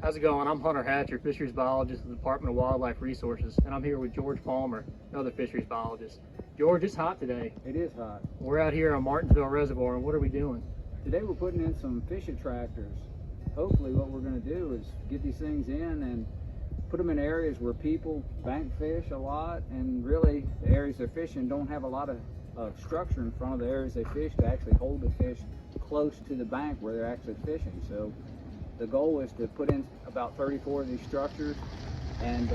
How's it going? I'm Hunter Hatcher, Fisheries Biologist with the Department of Wildlife Resources, and I'm here with George Palmer, another fisheries biologist. George, it's hot today. It is hot. We're out here on Martinsville Reservoir, and what are we doing? Today we're putting in some fish attractors. Hopefully what we're going to do is get these things in and put them in areas where people bank fish a lot, and really the areas they're fishing don't have a lot of structure in front of the areas they fish to actually hold the fish close to the bank where they're actually fishing. So the goal is to put in about 34 of these structures and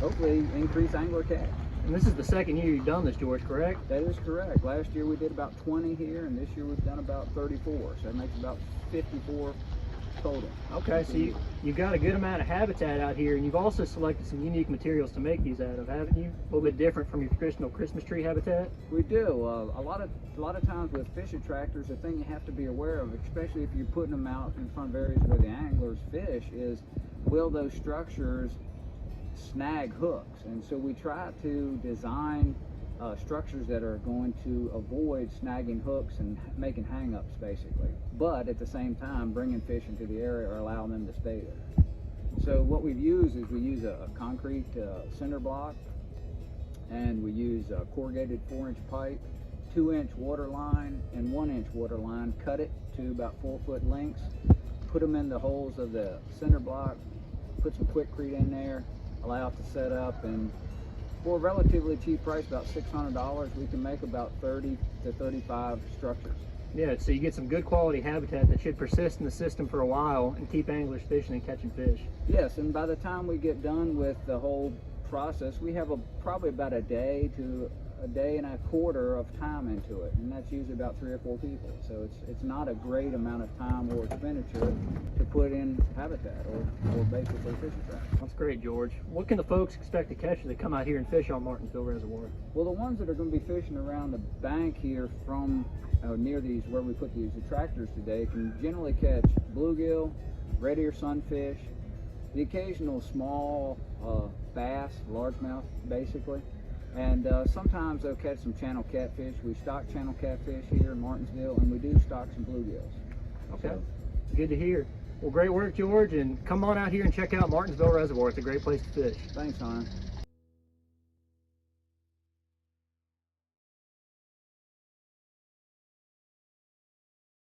hopefully increase angler catch. And this is the second year you've done this, George, correct? That is correct. Last year we did about 20 here, and this year we've done about 34. So that makes about 54 total. Okay, so you've got a good amount of habitat out here, and you've also selected some unique materials to make these out of, haven't you? A little bit different from your traditional Christmas tree habitat? We do. A lot of times with fish attractors, the thing you have to be aware of, especially if you're putting them out in front of areas where the anglers fish, is will those structures snag hooks? And so we try to design structures that are going to avoid snagging hooks and making hang-ups basically, but at the same time bringing fish into the area or allowing them to stay there. So what we use a concrete cinder block, and we use a corrugated 4-inch pipe, 2-inch water line and 1-inch water line, cut it to about 4-foot lengths, put them in the holes of the cinder block, put some Quikrete in there, allow it to set up, and for a relatively cheap price, about $600, we can make about 30 to 35 structures. Yeah, so you get some good quality habitat that should persist in the system for a while and keep anglers fishing and catching fish. Yes, and by the time we get done with the whole process, we have probably about a day to a day and a quarter of time into it, and that's usually about 3 or 4 people. So it's not a great amount of time or expenditure to put in habitat or basically fish trap. That's great, George. What can the folks expect to catch as they come out here and fish on Martinsville Reservoir? Well, the ones that are going to be fishing around the bank here from near these where we put these attractors today can generally catch bluegill, red ear sunfish, the occasional small bass, largemouth basically. And sometimes they'll catch some channel catfish. We stock channel catfish here in Martinsville, and we do stock some bluegills. Okay, So, good to hear. Well, great work, George, and come on out here and check out Martinsville Reservoir. It's a great place to fish. thanks, Hunter.